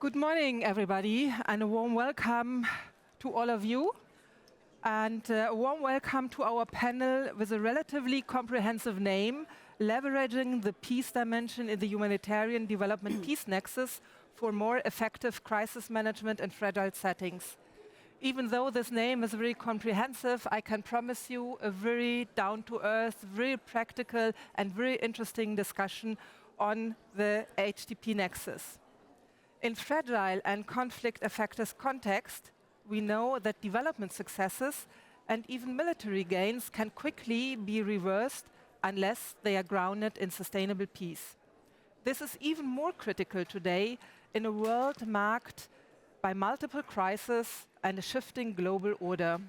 Good morning, everybody, and a warm welcome to all of you, and a warm welcome to our panel with a relatively comprehensive name, leveraging the peace dimension in the humanitarian development peace nexus for more effective crisis management in fragile settings. Even though this name is very comprehensive, I can promise you a very down-to-earth, very practical, and very interesting discussion on the HDP nexus. In fragile and conflict-affected context, we know that development successes and even military gains can quickly be reversed unless they are grounded in sustainable peace. This is even more critical today in a world marked by multiple crises and a shifting global order.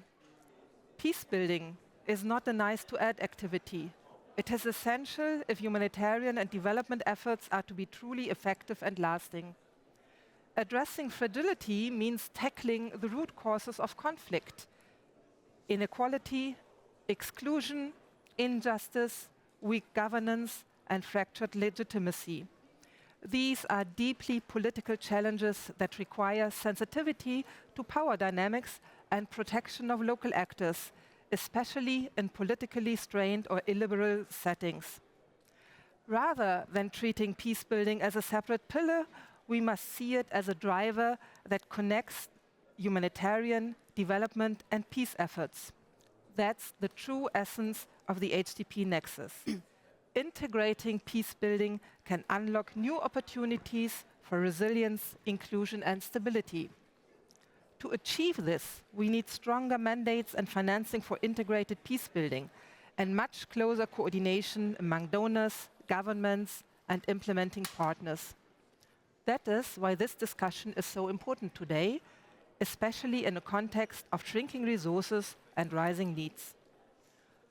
Peacebuilding is not a nice-to-add activity. It is essential if humanitarian and development efforts are to be truly effective and lasting. Addressing fragility means tackling the root causes of conflict: inequality, exclusion, injustice, weak governance, and fractured legitimacy. These are deeply political challenges that require sensitivity to power dynamics and protection of local actors, especially in politically strained or illiberal settings. Rather than treating peacebuilding as a separate pillar, we must see it as a driver that connects humanitarian, development, and peace efforts. That's the true essence of the HDP nexus. Integrating peacebuilding can unlock new opportunities for resilience, inclusion, and stability. To achieve this, we need stronger mandates and financing for integrated peacebuilding, and much closer coordination among donors, governments, and implementing partners. That is why this discussion is so important today, especially in a context of shrinking resources and rising needs.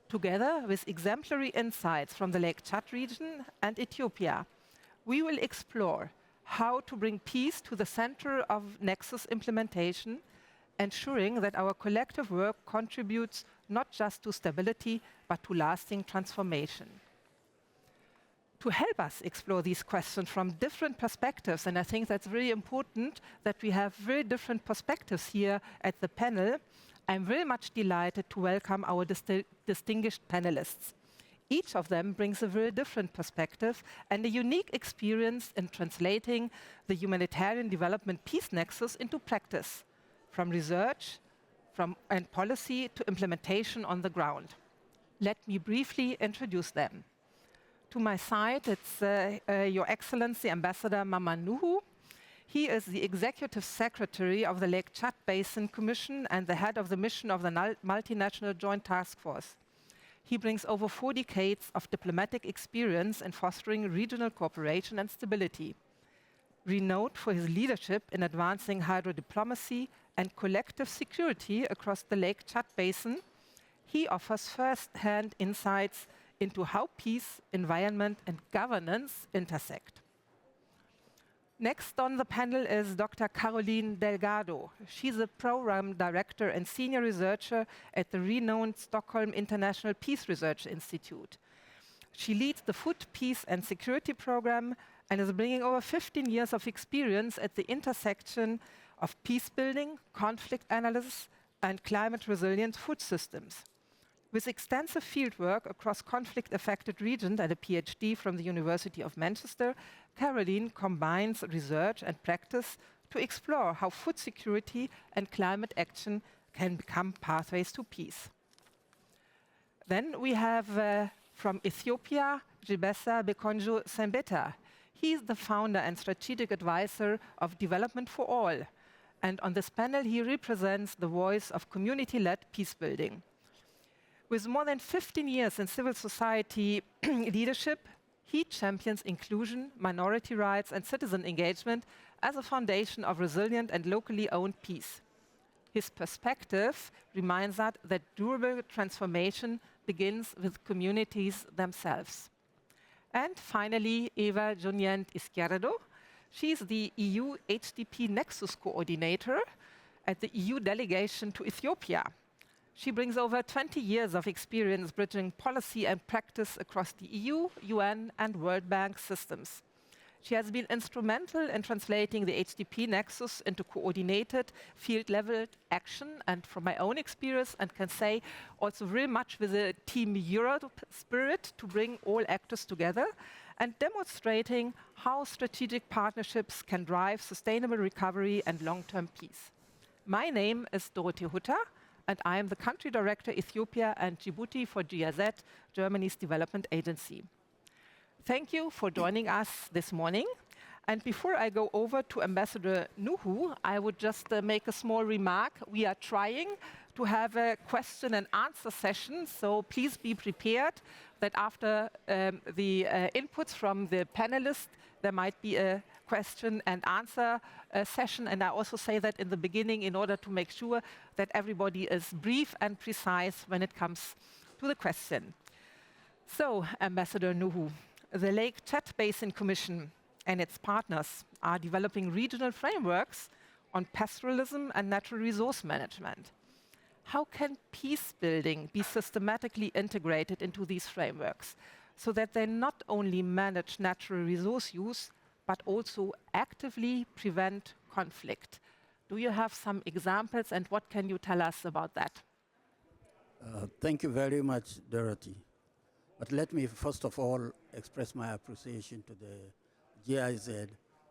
Together with exemplary insights from the Lake Chad region and Ethiopia, we will explore how to bring peace to the center of Nexus implementation, ensuring that our collective work contributes not just to stability, but to lasting transformation. To help us explore these questions from different perspectives, and I think that's very important that we have very different perspectives here at the panel, I'm very much delighted to welcome our distinguished panelists. Each of them brings a very different perspective and a unique experience in translating the humanitarian development peace nexus into practice, from research and policy to implementation on the ground. Let me briefly introduce them. To my side, it's Your Excellency Ambassador Maman Nuhu. He is the Executive Secretary of the Lake Chad Basin Commission and the head of the mission of the Multinational Joint Task Force. He brings over 4 decades of diplomatic experience in fostering regional cooperation and stability. Renowned for his leadership in advancing hydro-diplomacy and collective security across the Lake Chad Basin, he offers first-hand insights into how peace, environment, and governance intersect. Next on the panel is Dr. Caroline Delgado. She's a program director and senior researcher at the renowned Stockholm International Peace Research Institute. She leads the Food, Peace and Security program and is bringing over 15 years of experience at the intersection of peacebuilding, conflict analysis, and climate-resilient food systems. With extensive fieldwork across conflict-affected regions and a PhD from the University of Manchester, Caroline combines research and practice to explore how food security and climate action can become pathways to peace. Then we have from Ethiopia, Jibesa Bekonjo Sembeta. He's the founder and strategic advisor of Development for All. And on this panel, he represents the voice of community-led peacebuilding. With more than 15 years in civil society leadership, he champions inclusion, minority rights, and citizen engagement as a foundation of resilient and locally owned peace. His perspective reminds us that durable transformation begins with communities themselves. And finally, Eva Joniant Izquierdo. She's the EU HDP Nexus coordinator at the EU delegation to Ethiopia. She brings over 20 years of experience bridging policy and practice across the EU, UN, and World Bank systems. She has been instrumental in translating the HDP Nexus into coordinated field-level action, and from my own experience, and can say also very much with a Team Europe spirit to bring all actors together, and demonstrating how strategic partnerships can drive sustainable recovery and long-term peace. My name is Dorothee Hutter, and I am the Country Director Ethiopia and Djibouti for GIZ, Germany's development agency. Thank you for joining us this morning. And before I go over to Ambassador Nuhu, I would just make a small remark. We are trying to have a question and answer session, so please be prepared that after the inputs from the panelists, there might be a question and answer session. And I also say that in the beginning in order to make sure that everybody is brief and precise when it comes to the question. So, Ambassador Nuhu, the Lake Chad Basin Commission and its partners are developing regional frameworks on pastoralism and natural resource management. How can peace building be systematically integrated into these frameworks so that they not only manage natural resource use, but also actively prevent conflict? Do you have some examples, and what can you tell us about that? Thank you very much, Dorothy. But let me first of all express my appreciation to the GIZ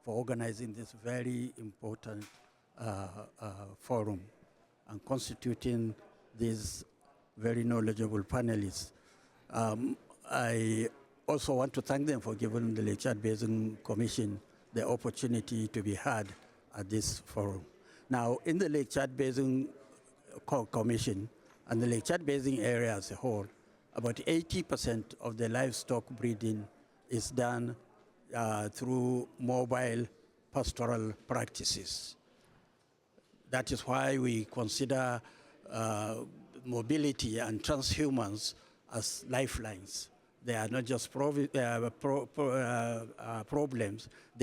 for organizing this very important forum and constituting these very knowledgeable panelists. I also want to thank them for giving the Lake Chad Basin Commission the opportunity to be heard at this forum. Now, in the Lake Chad Basin Commission and the Lake Chad Basin area as a whole, about 80% of the livestock breeding is done through mobile pastoral practices. That is why we consider mobility and transhumance as lifelines. They are not just problems, they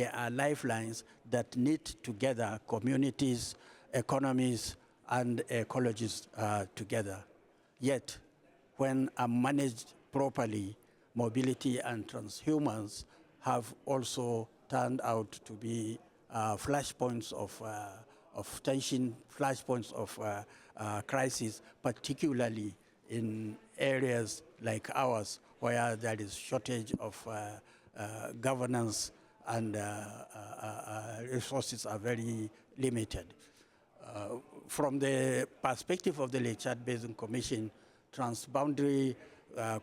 are lifelines that knit together communities, economies, and ecologies together. Yet, when managed properly, mobility and transhumance have also turned out to be flashpoints of tension, flashpoints of crisis, particularly in areas like ours, where there is shortage of governance and resources are very limited. From the perspective of the Lake Chad Basin Commission, transboundary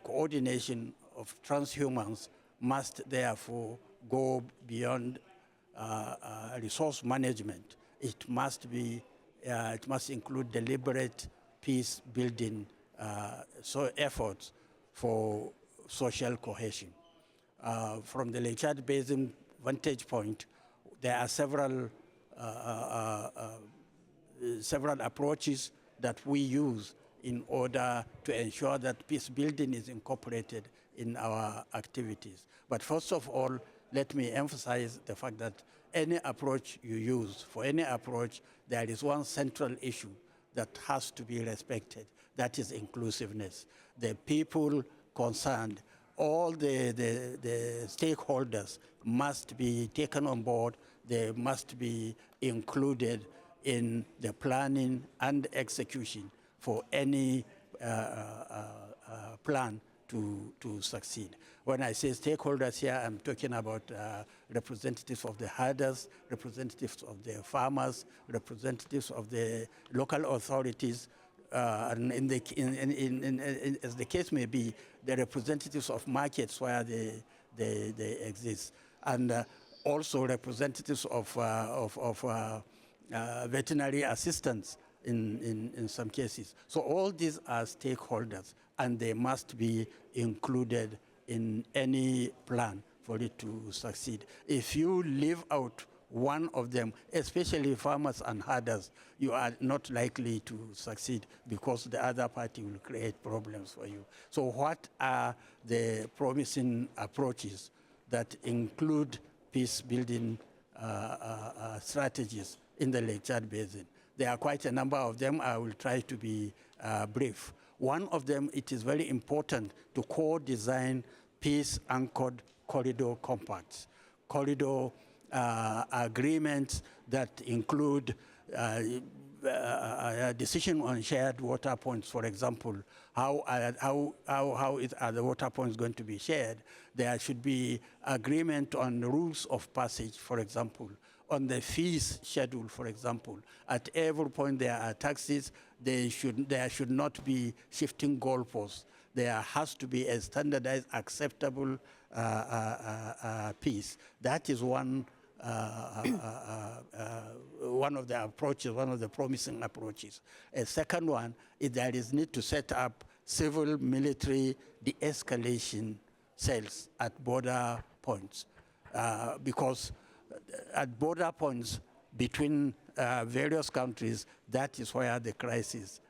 coordination of transhumans must therefore go beyond resource management. It must include deliberate peace building efforts for social cohesion. From the Lake Chad Basin vantage point, there are several approaches that we use in order to ensure that peace building is incorporated in our activities. But first of all, let me emphasize the fact that any approach you use, for any approach, there is one central issue that has to be respected. That is inclusiveness. The people concerned, all the stakeholders must be taken on board. They must be included in the planning and execution for any plan to succeed. When I say stakeholders here, I'm talking about representatives of the herders, representatives of the farmers, representatives of the local authorities, and as the case may be, the representatives of markets where they exist, and also representatives of veterinary assistants in some cases. So all these are stakeholders, and they must be included in any plan for it to succeed. If you leave out one of them, especially farmers and herders, you are not likely to succeed because the other party will create problems for you. So what are the promising approaches that include peace-building strategies in the Lake Chad Basin? There are quite a number of them. I will try to be brief. One of them, it is very important to co-design peace-anchored corridor compacts. corridor agreements that include a decision on shared water points, for example. How are the water points going to be shared? There should be agreement on rules of passage, for example, on the fees schedule, for example. At every point there are taxes, there should not be shifting goalposts. There has to be a standardized, acceptable piece. That is one of the approaches, one of the promising approaches. A second one is there is need to set up civil military de-escalation cells at border points, because at border points between various countries, that is where the crisis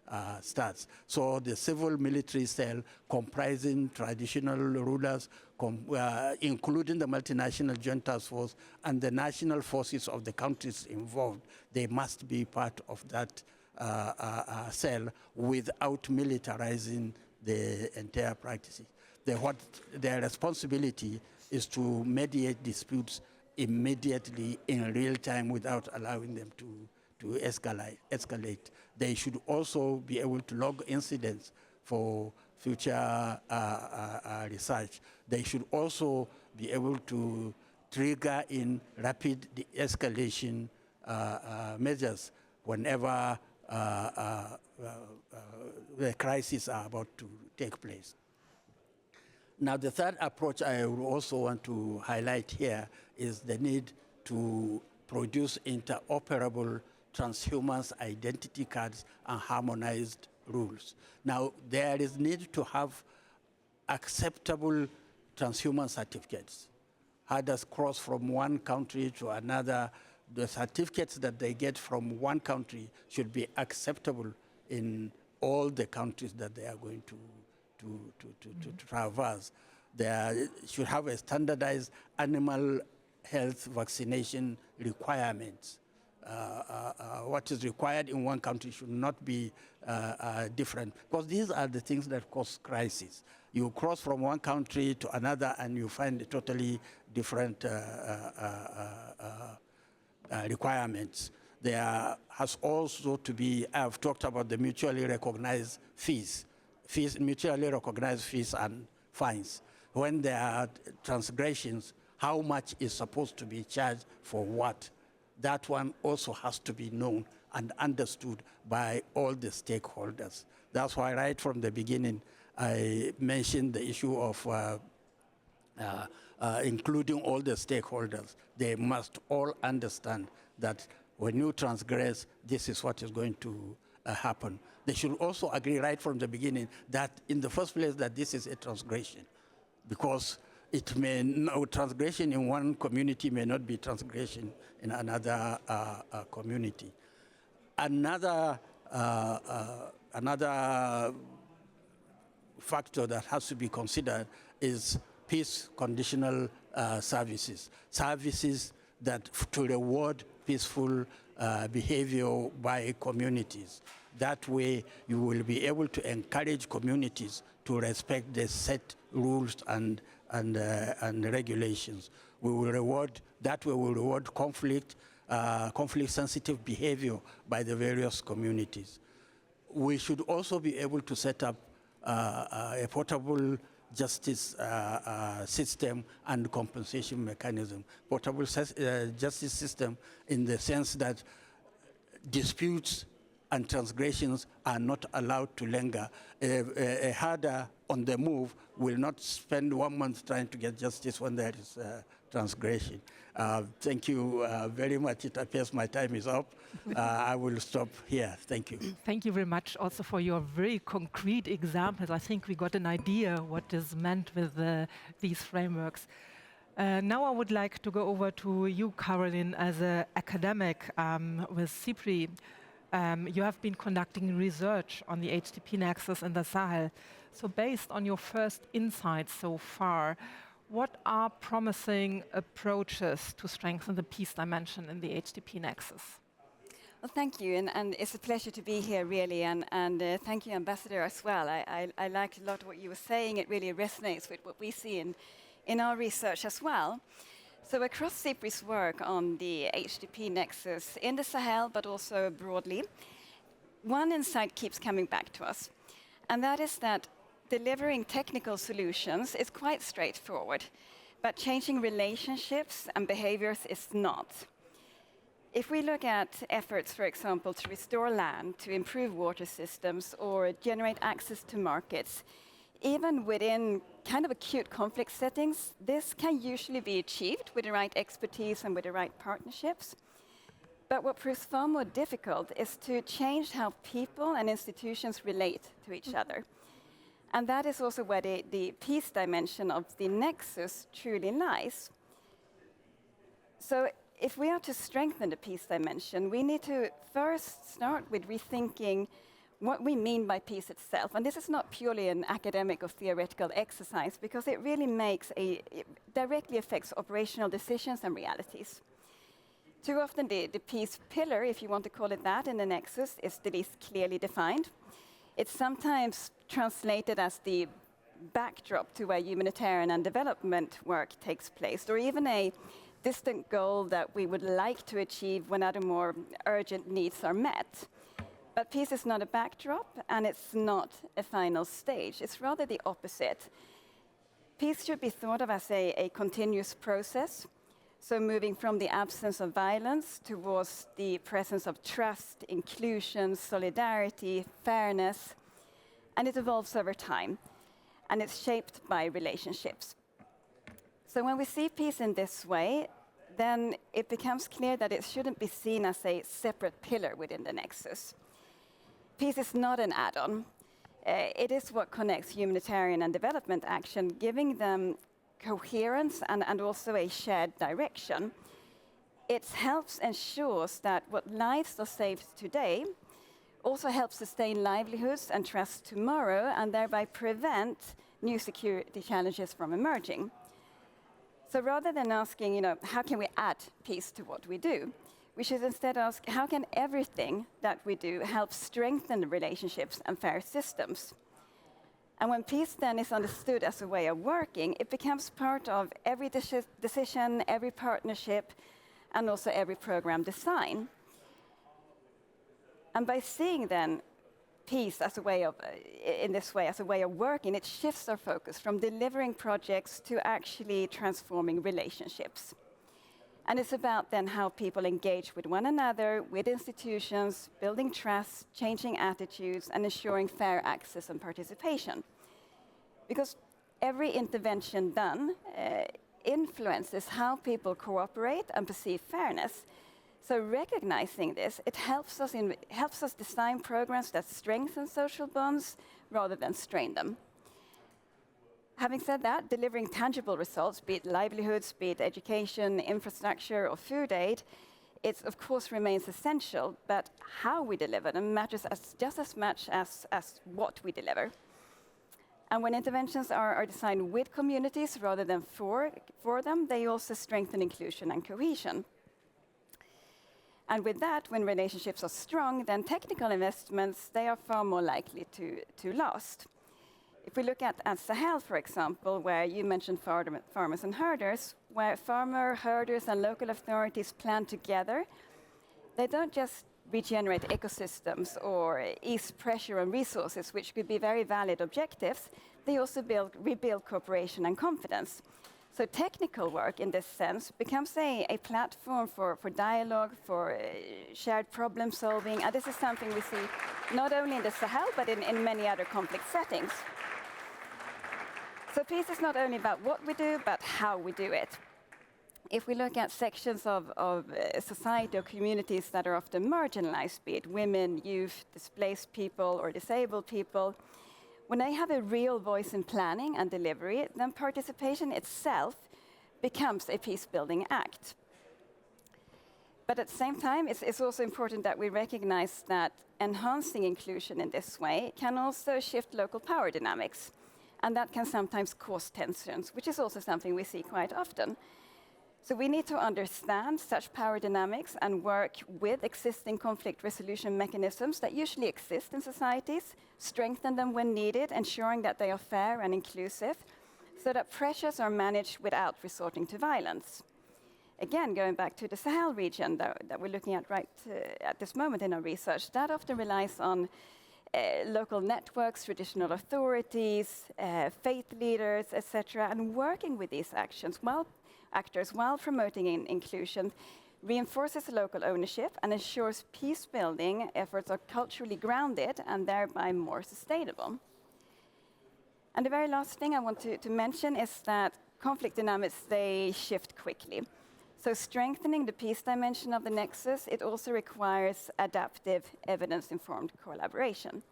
starts. So the civil military cell comprising traditional rulers, including the multinational joint task force and the national forces of the countries involved, they must be part of that cell without militarizing the entire practices. Their responsibility is to mediate disputes immediately in real time without allowing them to escalate. They should also be able to log incidents for future research. They should also be able to trigger in rapid de-escalation measures whenever the crises are about to take place. Now, the third approach I would also want to highlight here is the need to produce interoperable transhumance identity cards and harmonized rules. Now, there is need to have acceptable transhuman certificates. Herders cross from one country to another. The certificates that they get from one country should be acceptable in all the countries that they are going to traverse. They should have a standardized animal health vaccination requirements. What is required in one country should not be different, because these are the things that cause crisis. You cross from one country to another and you find totally different requirements. There has also to be, I've talked about the mutually recognized fees, mutually recognized fees and fines. When there are transgressions, how much is supposed to be charged for what? That one also has to be known and understood by all the stakeholders. That's why right from the beginning, I mentioned the issue of including all the stakeholders. They must all understand that when you transgress, this is what is going to happen. They should also agree right from the beginning that in the first place that this is a transgression, because it may transgression in one community may not be transgression in another community. Another factor that has to be considered is peace conditional services that to reward peaceful behavior by communities. That way, you will be able to encourage communities to respect the set rules and regulations. We will reward, that way we'll reward conflict-sensitive behavior by the various communities. We should also be able to set up a portable justice system and compensation mechanism. Portable justice system in the sense that disputes and transgressions are not allowed to linger. A herder on the move will not spend 1 month trying to get justice when there is transgression. Thank you very much. It appears my time is up. I will stop here. Thank you. Thank you very much also for your very concrete examples. I think we got an idea what is meant with these frameworks. Now I would like to go over to you, Caroline, as an academic with SIPRI. You have been conducting research on the HDP Nexus in the Sahel. So based on your first insights so far, what are promising approaches to strengthen the peace dimension in the HDP Nexus? Well, thank you, and it's a pleasure to be here, really, and thank you, Ambassador, as well. I liked a lot what you were saying. It really resonates with what we see in our research as well. So across SIPRI's work on the HDP Nexus in the Sahel, but also broadly, one insight keeps coming back to us, and that is that delivering technical solutions is quite straightforward, but changing relationships and behaviors is not. If we look at efforts, for example, to restore land, to improve water systems, or generate access to markets, even within kind of acute conflict settings, this can usually be achieved with the right expertise and with the right partnerships. But what proves far more difficult is to change how people and institutions relate to each other. And that is also where the peace dimension of the Nexus truly lies. So if we are to strengthen the peace dimension, we need to first start with rethinking what we mean by peace itself. And this is not purely an academic or theoretical exercise, because it really it directly affects operational decisions and realities. Too often the peace pillar, if you want to call it that, in the Nexus is the least clearly defined. It's sometimes translated as the backdrop to where humanitarian and development work takes place, or even a distant goal that we would like to achieve when other more urgent needs are met. But peace is not a backdrop, and it's not a final stage. It's rather the opposite. Peace should be thought of as a continuous process, so moving from the absence of violence towards the presence of trust, inclusion, solidarity, fairness, and it evolves over time, and it's shaped by relationships. So when we see peace in this way, then it becomes clear that it shouldn't be seen as a separate pillar within the Nexus. Peace is not an add-on. It is what connects humanitarian and development action, giving them coherence and also a shared direction. It helps ensures that what lives are saved today also helps sustain livelihoods and trust tomorrow, and thereby prevent new security challenges from emerging. So rather than asking, how can we add peace to what we do, we should instead ask, how can everything that we do help strengthen the relationships and fair systems? And when peace then is understood as a way of working, it becomes part of every decision, every partnership, and also every program design. And by seeing then peace as a way of, in this way, as a way of working, it shifts our focus from delivering projects to actually transforming relationships. And it's about then how people engage with one another, with institutions, building trust, changing attitudes, and ensuring fair access and participation. Because every intervention done influences how people cooperate and perceive fairness. So recognizing this, it helps us design programs that strengthen social bonds rather than strain them. Having said that, delivering tangible results, be it livelihoods, be it education, infrastructure, or food aid, it of course remains essential, but how we deliver them matters just as much as what we deliver. And when interventions are designed with communities rather than for them, they also strengthen inclusion and cohesion. And with that, when relationships are strong, then technical investments, they are far more likely to last. If we look at Sahel, for example, where you mentioned farmers and herders, where herders, and local authorities plan together, they don't just regenerate ecosystems or ease pressure on resources, which could be very valid objectives, they also rebuild cooperation and confidence. So technical work in this sense becomes a platform for dialogue, for shared problem solving, and this is something we see not only in the Sahel, but in many other conflict settings. So peace is not only about what we do, but how we do it. If we look at sections of society or communities that are often marginalized, be it women, youth, displaced people, or disabled people, when they have a real voice in planning and delivery, then participation itself becomes a peace-building act. But at the same time, it's also important that we recognize that enhancing inclusion in this way can also shift local power dynamics. And that can sometimes cause tensions, which is also something we see quite often. So we need to understand such power dynamics and work with existing conflict resolution mechanisms that usually exist in societies, strengthen them when needed, ensuring that they are fair and inclusive, so that pressures are managed without resorting to violence. again, going back to the Sahel region that we're looking at right at this moment in our research, that often relies on local networks, traditional authorities, faith leaders, etc., and working with these actors while promoting inclusion reinforces local ownership and ensures peace-building efforts are culturally grounded and thereby more sustainable. And the very last thing I want to mention is that conflict dynamics, they shift quickly. So strengthening the peace dimension of the Nexus, it also requires adaptive, evidence-informed collaboration.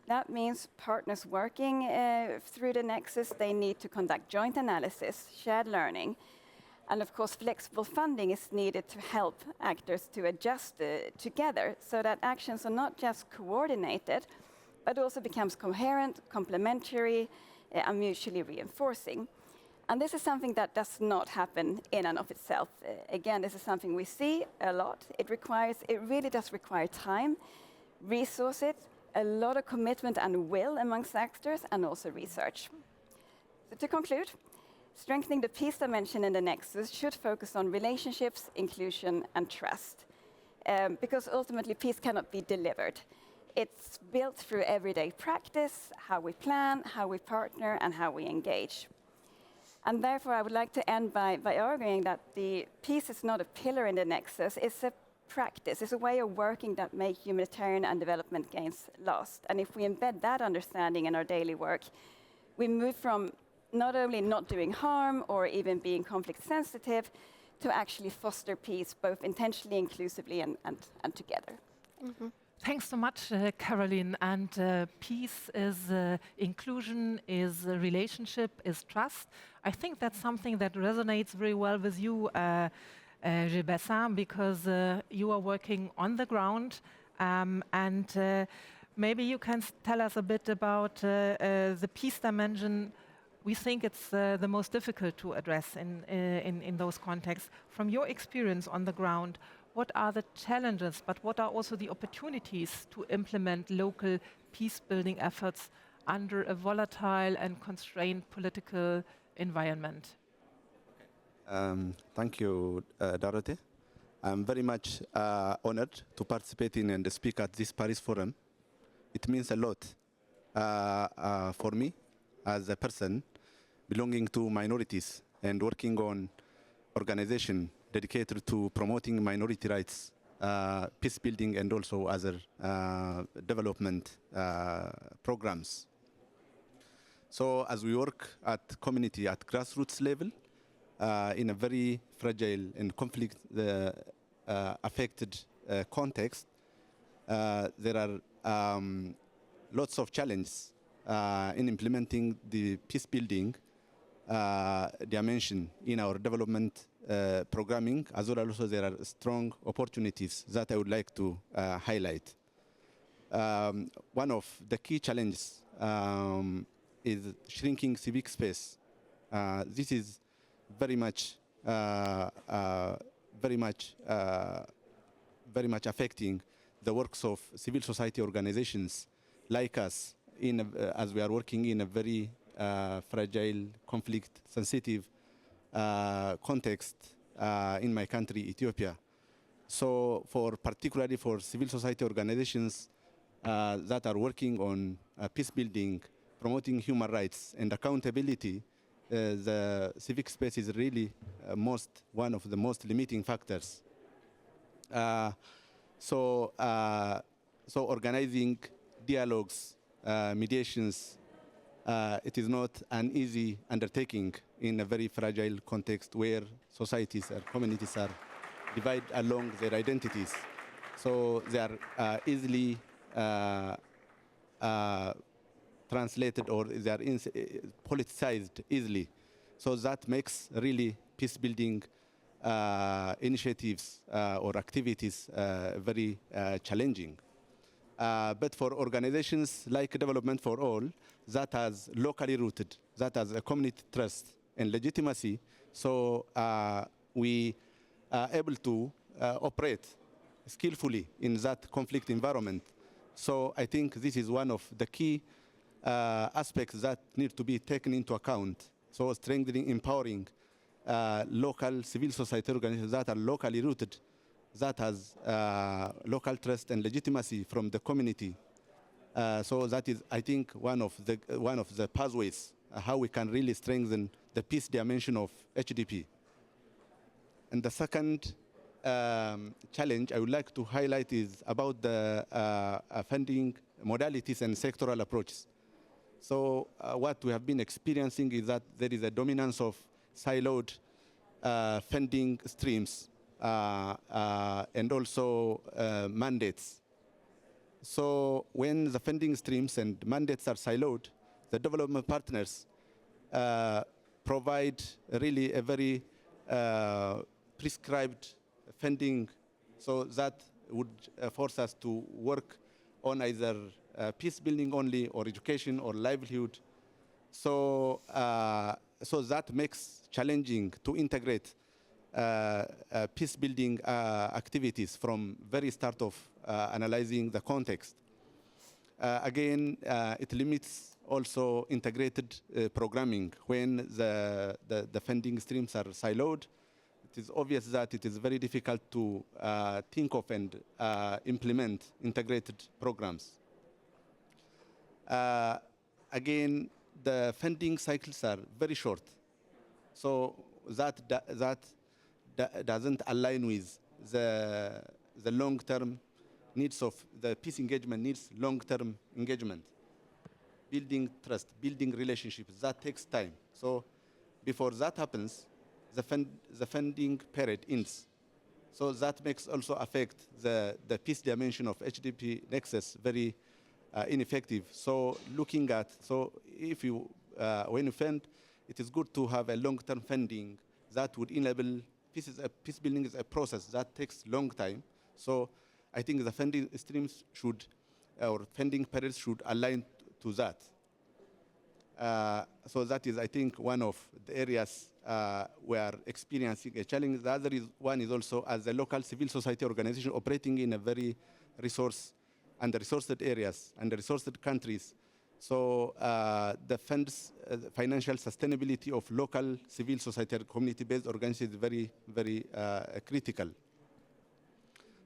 That means partners working through the Nexus, they need to conduct joint analysis, shared learning, and of course, flexible funding is needed to help actors to adjust together so that actions are not just coordinated, but also becomes coherent, complementary, and mutually reinforcing. And this is something that does not happen in and of itself. Again, this is something we see a lot. It really does require time, resources, a lot of commitment and will amongst actors, and also research. So to conclude, strengthening the peace dimension in the Nexus should focus on relationships, inclusion, and trust. Because ultimately, peace cannot be delivered. It's built through everyday practice, how we plan, how we partner, and how we engage. And therefore, I would like to end by arguing that the peace is not a pillar in the Nexus, it's a practice, it's a way of working that makes humanitarian and development gains last. And if we embed that understanding in our daily work, we move from not only not doing harm or even being conflict sensitive to actually foster peace, both intentionally, inclusively, and together. Mm-hmm. Thanks so much, Caroline. And peace is inclusion, is relationship, is trust. I think that's something that resonates very well with you, Gilbert, because you are working on the ground. And maybe you can tell us a bit about the peace dimension. We think it's the most difficult to address in those contexts. From your experience on the ground, what are the challenges, but what are also the opportunities to implement local peace-building efforts under a volatile and constrained political environment? Thank you, Dorothee. I'm very much honored to participate in and speak at this Paris Forum. It means a lot for me as a person belonging to minorities and working on organization dedicated to promoting minority rights, peace building, and also other development programs. So as we work at community, at grassroots level, in a very fragile and conflict affected context, there are lots of challenges in implementing the peace building dimension in our development programming, as well as also there are strong opportunities that I would like to highlight. One of the key challenges is shrinking civic space. This is very much affecting the works of civil society organizations like us, as we are working in a very fragile, conflict-sensitive context in my country, Ethiopia. So particularly for civil society organizations that are working on peace building, promoting human rights and accountability, the civic space is really one of the most limiting factors. So organizing dialogues, mediations, it is not an easy undertaking in a very fragile context where societies and communities are divided along their identities. So they are easily translated, or they are politicized easily. So that makes really peace-building initiatives or activities very challenging. But for organizations like Development for All, that has locally rooted, that has a community trust and legitimacy, so we are able to operate skillfully in that conflict environment. So I think this is one of the key aspects that need to be taken into account. So strengthening, empowering local civil society organizations that are locally rooted, that has local trust and legitimacy from the community. So that is, I think, one of the pathways how we can really strengthen the peace dimension of HDP. And the second challenge I would like to highlight is about the funding modalities and sectoral approaches. So what we have been experiencing is that there is a dominance of siloed funding streams and also mandates. So when the funding streams and mandates are siloed, the development partners provide really a very prescribed funding, so that would force us to work on either peace building only, or education, or livelihood. So, so that makes challenging to integrate peace building activities from very start of analyzing the context. Again, it limits also integrated programming when the funding streams are siloed. It is obvious that it is very difficult to think of and implement integrated programs. Again, the funding cycles are very short, so that doesn't align with the long-term needs of the peace engagement. Needs long-term engagement, building trust, building relationships. That takes time. So before that happens, the funding period ends. So that makes also affect the peace dimension of HDP Nexus very ineffective. So looking at, so if you, when you fund, it is good to have a long-term funding that would enable peace building is a process that takes long time. So I think the funding streams should, or funding periods should align to that. So that is, I think, one of the areas we are experiencing a challenge. The other one is also as a local civil society organization operating in a very under-resourced areas, under-resourced countries. So the funds, financial sustainability of local civil society or community-based organizations is very, very critical.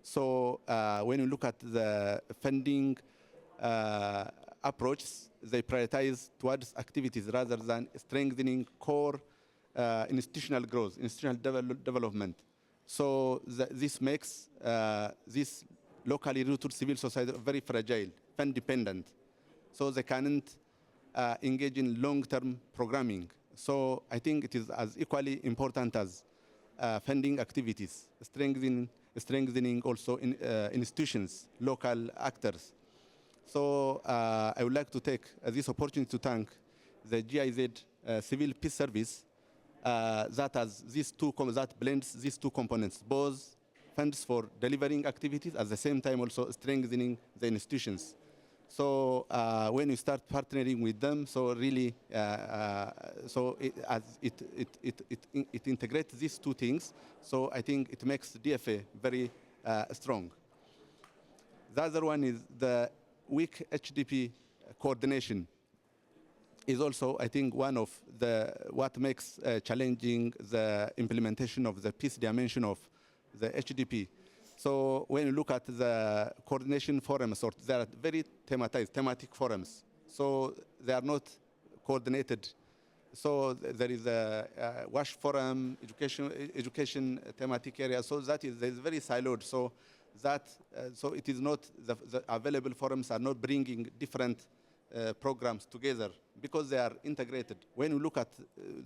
So when you look at the funding approach, they prioritize towards activities rather than strengthening core institutional growth, institutional development. So this makes this locally rooted civil society very fragile, fund-dependent. So they can't engage in long-term programming. So I think it is as equally important as funding activities, strengthening also in, institutions, local actors. So I would like to take this opportunity to thank the GIZ Civil Peace Service that blends these two components, both funds for delivering activities, at the same time also strengthening the institutions. So when you start partnering with them, so really, so it integrates these two things. So I think it makes DFA very strong. The other one is the weak HDP coordination is also, I think, one of what makes challenging the implementation of the peace dimension of the HDP. So when you look at the coordination forums, or they are very thematic forums, so they are not coordinated. So there is a WASH forum, education thematic area, so that is very siloed. So that so it is not the available forums are not bringing different programs together because they are integrated. When you look at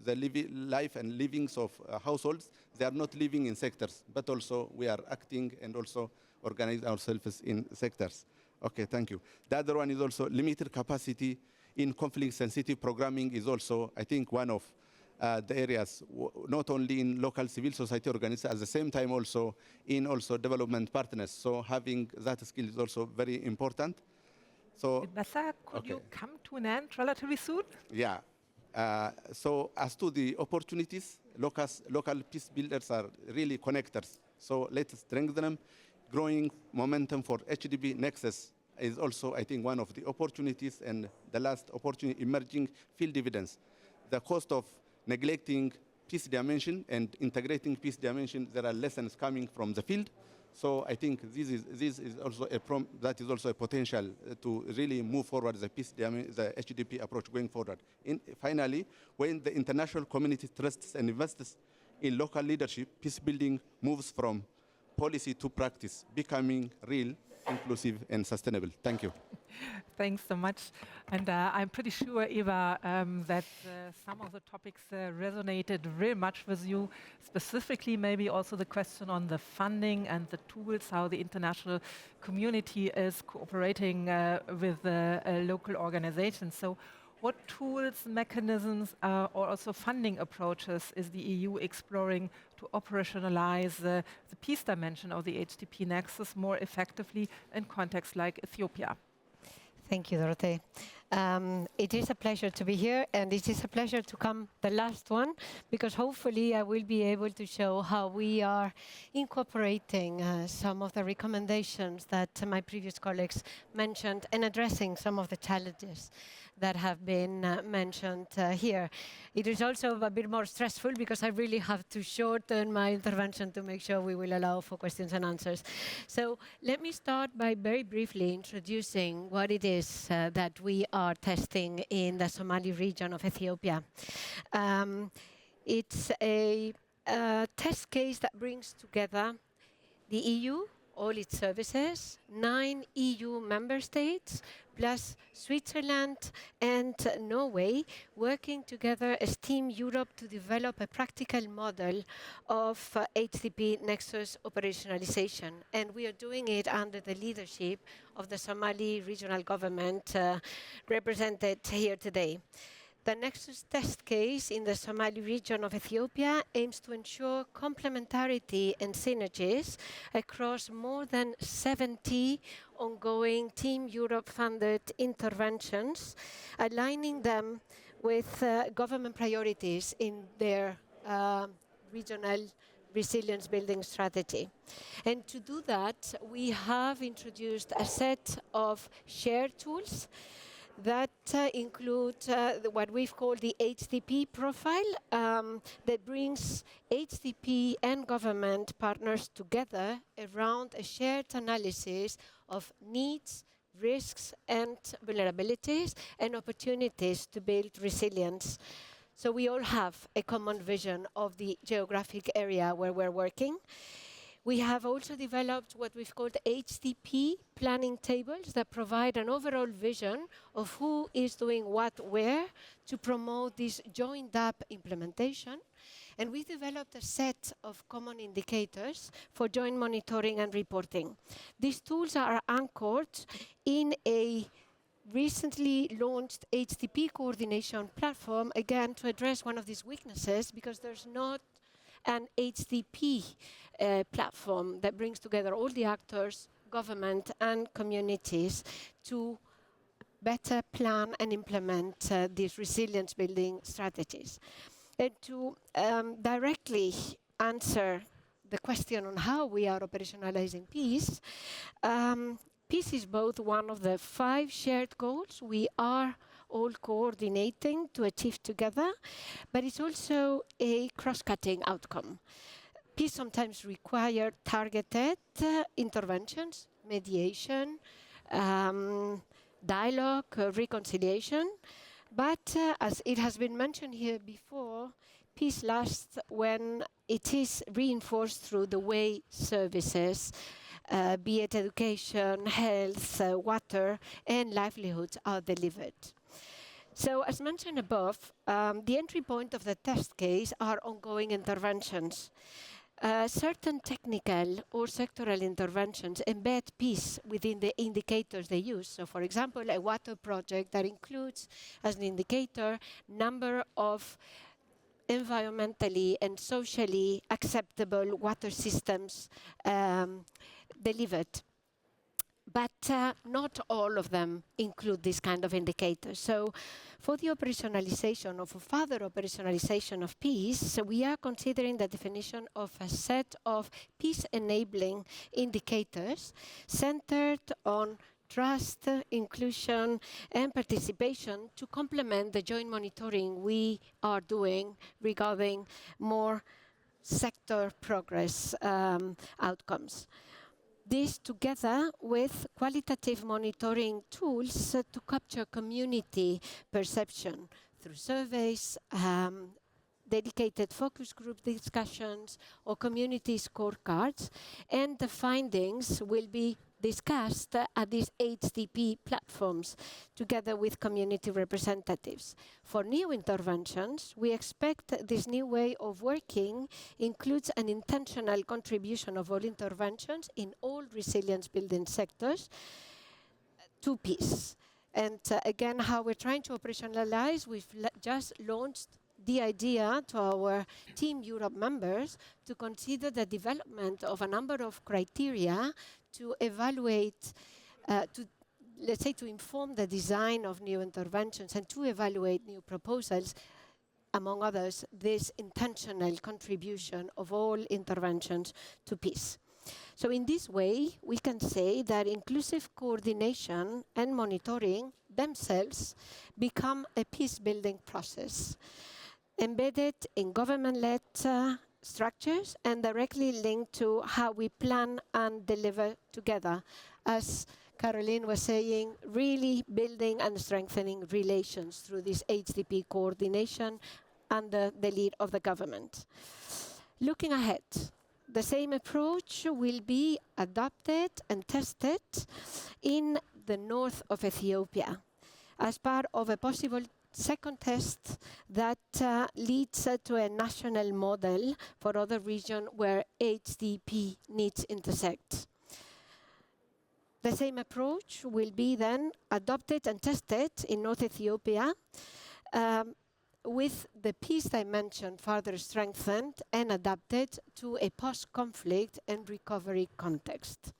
the life and livings of households, they are not living in sectors, but also we are acting and also organize ourselves in sectors. Okay, thank you. The other one is also limited capacity in conflict-sensitive programming is also, I think, one of the areas, not only in local civil society organizations, at the same time also in development partners. So having that skill is also very important. So, could you come to an end relatively soon? Yeah. So as to the opportunities, local peace builders are really connectors. So let's strengthen them. Growing momentum for HDP Nexus is also, I think, one of the opportunities, and the last opportunity, emerging field dividends. The cost of neglecting peace dimension and integrating peace dimension, there are lessons coming from the field. So I think this is also that is also a potential to really move forward the the HDP approach going forward. Finally, when the international community trusts and invests in local leadership, peace building moves from policy to practice, becoming real, inclusive, and sustainable. Thank you. Thanks so much. And I'm pretty sure, Eva, that some of the topics resonated very much with you, specifically maybe also the question on the funding and the tools, how the international community is cooperating with local organizations. So what tools, mechanisms, or also funding approaches is the EU exploring to operationalize the peace dimension of the HDP Nexus more effectively in contexts like Ethiopia? Thank you, Dorothee. It is a pleasure to be here, and it is a pleasure to come the last one, because hopefully I will be able to show how we are incorporating some of the recommendations that my previous colleagues mentioned and addressing some of the challenges that have been mentioned here. It is also a bit more stressful because I really have to shorten my intervention to make sure we will allow for questions and answers. So let me start by very briefly introducing what it is that we are testing in the Somali region of Ethiopia. It's a test case that brings together the EU, all its services, 9 EU member states, plus Switzerland and Norway, working together as Team Europe to develop a practical model of HDP Nexus operationalization. And we are doing it under the leadership of the Somali regional government represented here today. The Nexus test case in the Somali region of Ethiopia aims to ensure complementarity and synergies across more than 70 ongoing Team Europe-funded interventions, aligning them with government priorities in their regional resilience building strategy. And to do that, we have introduced a set of shared tools that include what we've called the HDP profile that brings HDP and government partners together around a shared analysis of needs, risks, and vulnerabilities and opportunities to build resilience. So we all have a common vision of the geographic area where we're working. We have also developed what we've called HDP planning tables that provide an overall vision of who is doing what where to promote this joined-up implementation. And we developed a set of common indicators for joint monitoring and reporting. These tools are anchored in a recently launched HDP coordination platform, again, to address one of these weaknesses, because there's not an HDP platform that brings together all the actors, government and communities to better plan and implement these resilience building strategies. And to directly answer the question on how we are operationalizing peace, peace is both one of the 5 shared goals we are all coordinating to achieve together, but it's also a cross-cutting outcome. Peace sometimes requires targeted interventions, mediation, dialogue, reconciliation, but as it has been mentioned here before, peace lasts when it is reinforced through the way services, be it education, health, water, and livelihoods are delivered. So as mentioned above, the entry point of the test case are ongoing interventions. Certain technical or sectoral interventions embed peace within the indicators they use. So for example, a water project that includes as an indicator number of environmentally and socially acceptable water systems delivered. But not all of them include this kind of indicators. So for the operationalization or for further operationalization of peace, so we are considering the definition of a set of peace-enabling indicators centered on trust, inclusion, and participation to complement the joint monitoring we are doing regarding more sector progress outcomes. This together with qualitative monitoring tools to capture community perception through surveys, dedicated focus group discussions, or community scorecards, and the findings will be discussed at these HDP platforms together with community representatives. For new interventions, we expect this new way of working includes an intentional contribution of all interventions in all resilience building sectors to peace. And again, how we're trying to operationalize, we've just launched the idea to our Team Europe members to consider the development of a number of criteria to evaluate, let's say, to inform the design of new interventions and to evaluate new proposals, among others, this intentional contribution of all interventions to peace. So in this way, we can say that inclusive coordination and monitoring themselves become a peace-building process, embedded in government-led structures and directly linked to how we plan and deliver together. As Caroline was saying, really building and strengthening relations through this HDP coordination under the lead of the government. Looking ahead, the same approach will be adopted and tested in the north of Ethiopia as part of a possible second test that leads to a national model for other regions where HDP needs intersect. The same approach will be then adopted and tested in North Ethiopia with the peace dimension further strengthened and adapted to a post-conflict and recovery context.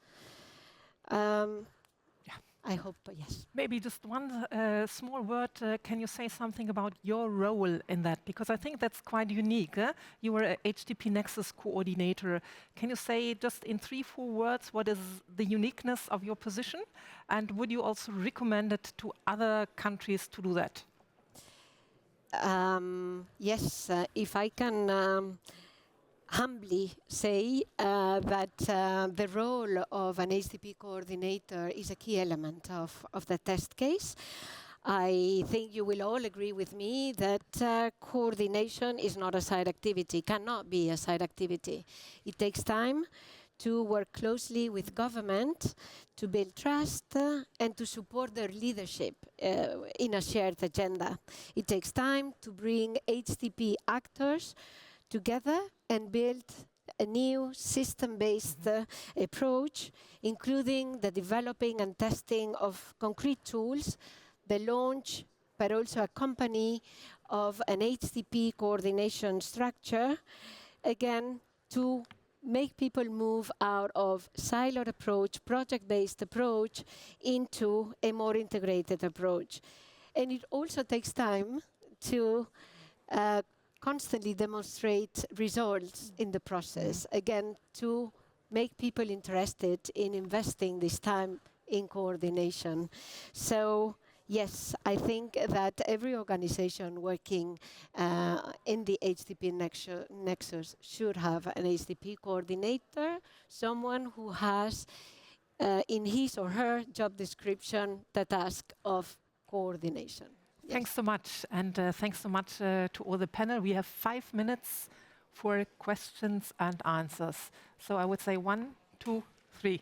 I hope, yes. Maybe just one small word. Can you say something about your role in that? Because I think that's quite unique. You were a HDP Nexus coordinator. Can you say just in 3-4 words what is the uniqueness of your position? And would you also recommend it to other countries to do that? Yes, if I can humbly say that the role of an HDP coordinator is a key element of the test case. I think you will all agree with me that coordination is not a side activity, cannot be a side activity. It takes time to work closely with government, to build trust, and to support their leadership in a shared agenda. It takes time to bring HDP actors together and build a new system-based approach, including the developing and testing of concrete tools, the launch, but also a company of an HDP coordination structure, again, to make people move out of siloed approach, project-based approach, into a more integrated approach. And it also takes time to constantly demonstrate results in the process, again, to make people interested in investing this time in coordination. So, yes, I think that every organization working in the HDP Nexus should have an HDP coordinator, someone who has in his or her job description the task of coordination. Yes. Thanks so much, and thanks so much to all the panel. We have 5 minutes for questions and answers. So I would say 1, 2, 3.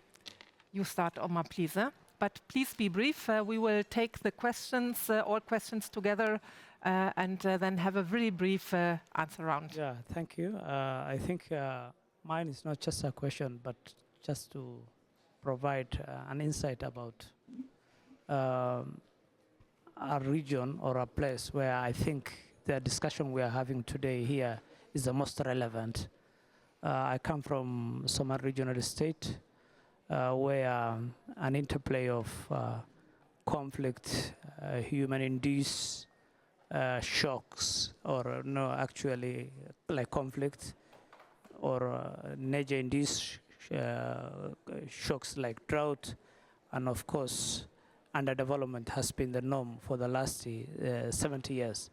You start, Omar, please. But please be brief. We will take the questions, all questions together, and then have a really brief answer round. Yeah, thank you. I think mine is not just a question, but just to provide an insight about a region or a place where I think the discussion we are having today here is the most relevant. I come from Somali regional state, where an interplay of conflict, human-induced shocks, or no, actually like conflict, or nature-induced shocks like drought, And of course, underdevelopment has been the norm for the last 70 years.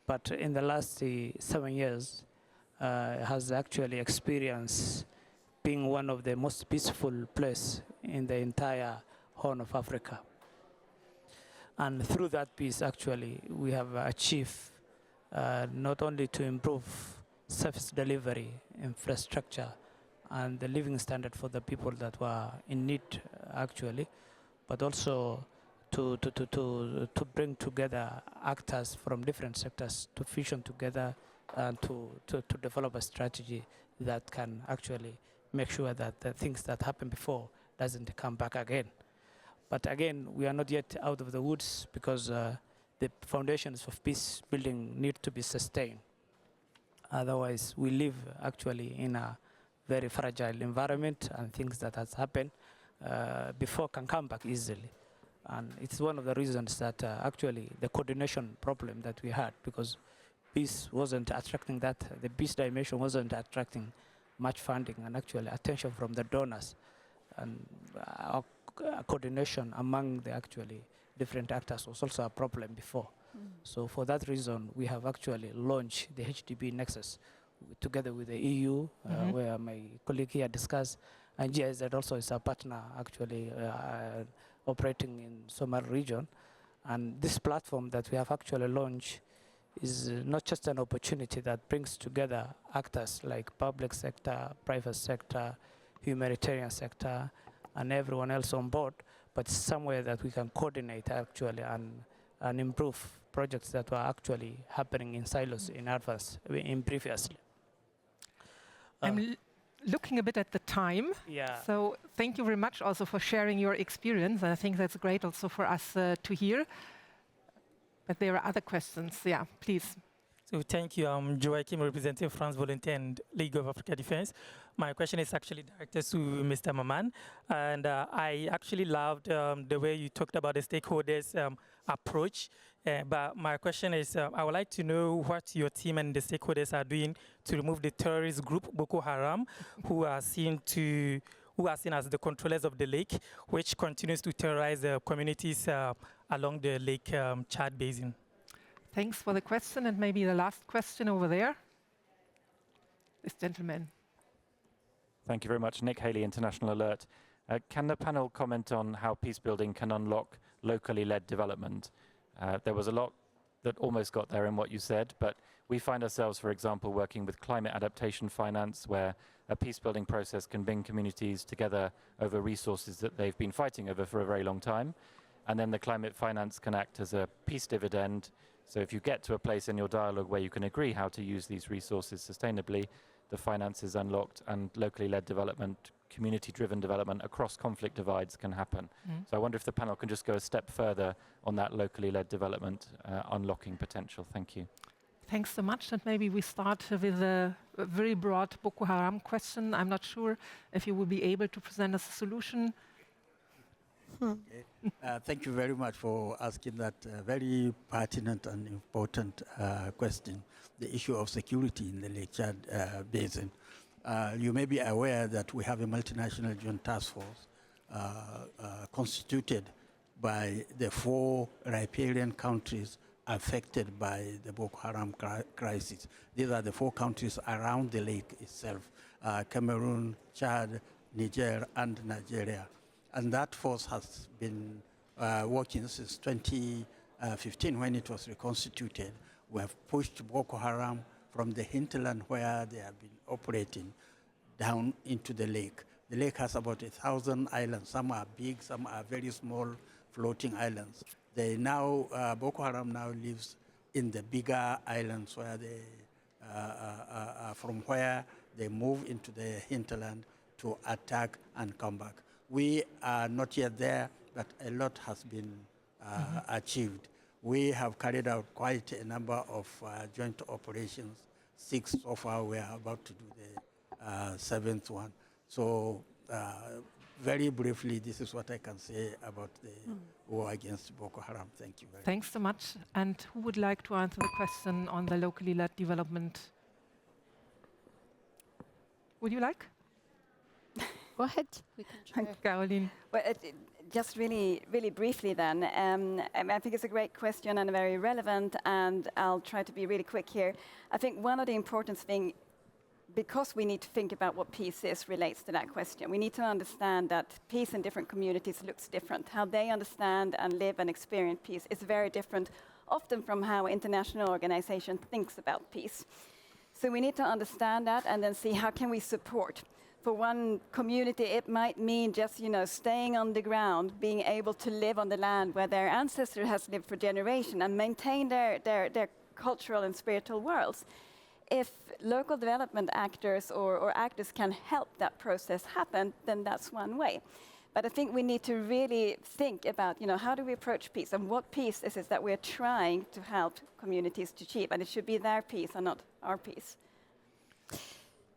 But in the last 7 years, has actually experienced being one of the most peaceful places in the entire Horn of Africa. And through that peace, actually, we have achieved not only to improve service delivery, infrastructure, and the living standard for the people that were in need, actually, but also to bring together actors from different sectors to fusion together and to develop a strategy that can actually make sure that the things that happened before doesn't come back again. But again, we are not yet out of the woods because the foundations of peace building need to be sustained. Otherwise, we live actually in a very fragile environment, and things that has happened before can come back easily. And it's one of the reasons that actually the coordination problem that we had, because peace wasn't attracting that, the peace dimension wasn't attracting much funding and actually attention from the donors. And coordination among the actually different actors was also a problem before. So for that reason, we have actually launched the HDP Nexus together with the EU, where my colleague here discussed, and GIZ also is a partner actually operating in Somali region. And this platform that we have actually launched is not just an opportunity that brings together actors like public sector, private sector, humanitarian sector, and everyone else on board, but somewhere that we can coordinate actually and improve projects that were actually happening in silos in advance, in previously. I'm looking a bit at the time. Yeah. So thank you very much also for sharing your experience. And I think that's great also for us to hear. But there are other questions. Yeah, please. So thank you. I'm Joachim, representing France Volunteer and League of Africa Defense. My question is actually directed to Mr. Maman. And I actually loved the way you talked about the stakeholders approach. But my question is, I would like to know what your team and the stakeholders are doing to remove the terrorist group Boko Haram, who are seen as the controllers of the lake, which continues to terrorize the communities along the Lake Chad Basin. Thanks for the question. And maybe the last question over there. This gentleman. Thank you very much. Nick Haley, International Alert. Can the panel comment on how peacebuilding can unlock locally led development? There was a lot that almost got there in what you said, but we find ourselves, for example, working with climate adaptation finance, where a peacebuilding process can bring communities together over resources that they've been fighting over for a very long time. And then the climate finance can act as a peace dividend. So if you get to a place in your dialogue where you can agree how to use these resources sustainably, the finance is unlocked and locally led development, community-driven development across conflict divides can happen. So I wonder if the panel can just go a step further on that locally led development unlocking potential. Thank you. Thanks so much. And maybe we start with a very broad Boko Haram question. I'm not sure if you will be able to present us a solution. Okay. Thank you very much for asking that very pertinent and important question, the issue of security in the Lake Chad Basin. You may be aware that we have a multinational joint task force constituted by the 4 riparian countries affected by the Boko Haram crisis. These are the 4 countries around the lake itself, Cameroon, Chad, Niger, and Nigeria. And that force has been working since 2015 when it was reconstituted. We have pushed Boko Haram from the hinterland where they have been operating down into the lake. The lake has about 1,000 islands. Some are big, some are very small floating islands. They now, Boko Haram now lives in the bigger islands where they, from where they move into the hinterland to attack and come back. We are not yet there, but a lot has been achieved. We have carried out quite a number of joint operations. 6 so far. We are about to do the 7th one. So very briefly, this is what I can say about the war against Boko Haram. Thank you very much. Thanks so much. And who would like to answer the question on the locally led development? Would you like? Go ahead. We can try. Caroline. Well, Just really briefly then, I think it's a great question and very relevant, and I'll try to be really quick here. I think one of the important things, because we need to think about what peace is, relates to that question. We need to understand that peace in different communities looks different. How they understand and live and experience peace is very different, often from how international organization thinks about peace. So we need to understand that and then see how can we support. For one community, it might mean just, staying on the ground, being able to live on the land where their ancestor has lived for generations and maintain their cultural and spiritual worlds. If local development actors or actors can help that process happen, then that's one way. But I think we need to really think about, how do we approach peace and what peace is it that we're trying to help communities to achieve, and it should be their peace and not our peace.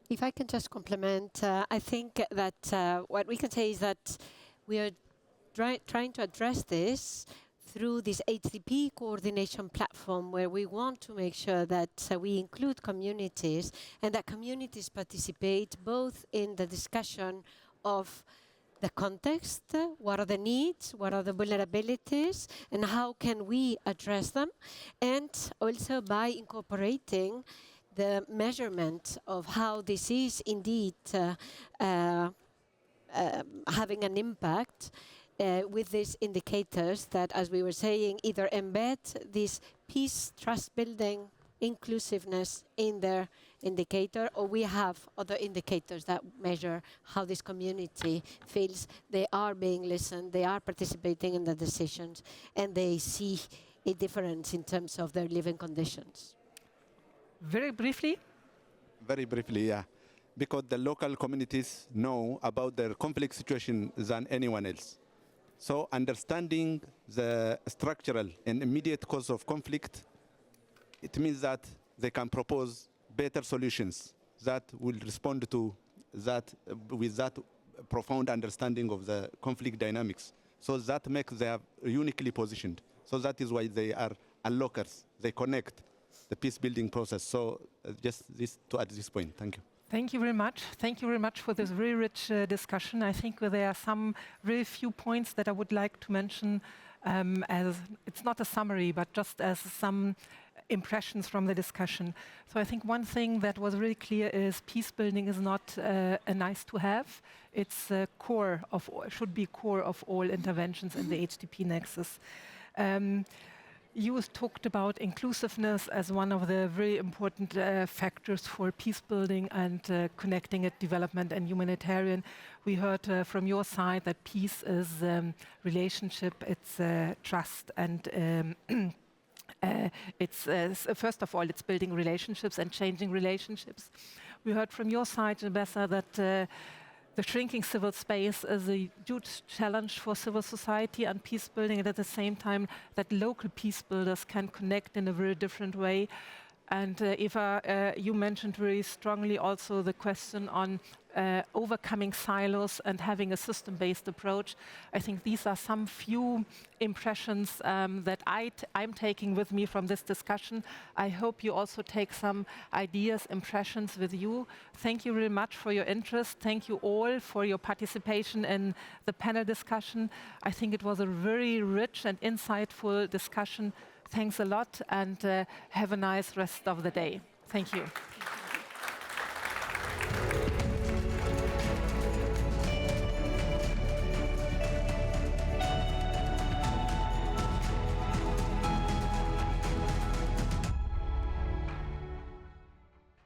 If I can just complement, I think that what we can say is that we are trying to address this through this HDP coordination platform, where we want to make sure that we include communities and that communities participate both in the discussion of the context, what are the needs, what are the vulnerabilities, and how can we address them, and also by incorporating the measurement of how this is indeed having an impact with these indicators that, as we were saying, either embed this peace, trust building, inclusiveness in their indicator, or we have other indicators that measure how this community feels they are being listened, they are participating in the decisions, and they see a difference in terms of their living conditions. Very briefly? Very briefly, yeah. Because the local communities know about their conflict situation than anyone else. So understanding the structural and immediate cause of conflict, it means that they can propose better solutions that will respond to that with that profound understanding of the conflict dynamics. So that makes them uniquely positioned. So that is why they are unlockers. They connect the peace building process. So just this to add this point. Thank you. Thank you very much. Thank you very much for this very rich discussion. I think there are some very few points that I would like to mention as it's not a summary, but just as some impressions from the discussion. So I think one thing that was really clear is peace building is not a nice to have. It's core of, should be core of all interventions in the HDP Nexus. You talked about inclusiveness as one of the very important factors for peace building and connecting it, development and humanitarian. We heard from your side that peace is relationship, it's trust, and it's first of all, it's building relationships and changing relationships. We heard from your side, Rebecca, that the shrinking civil space is a huge challenge for civil society and peace building, and at the same time that local peace builders can connect in a very different way. And Eva, you mentioned very strongly also the question on overcoming silos and having a system-based approach. I think these are some few impressions that I'm taking with me from this discussion. I hope you also take some ideas, impressions with you. Thank you very much for your interest. Thank you all for your participation in the panel discussion. I think it was a very rich and insightful discussion. Thanks a lot, and have a nice rest of the day. Thank you.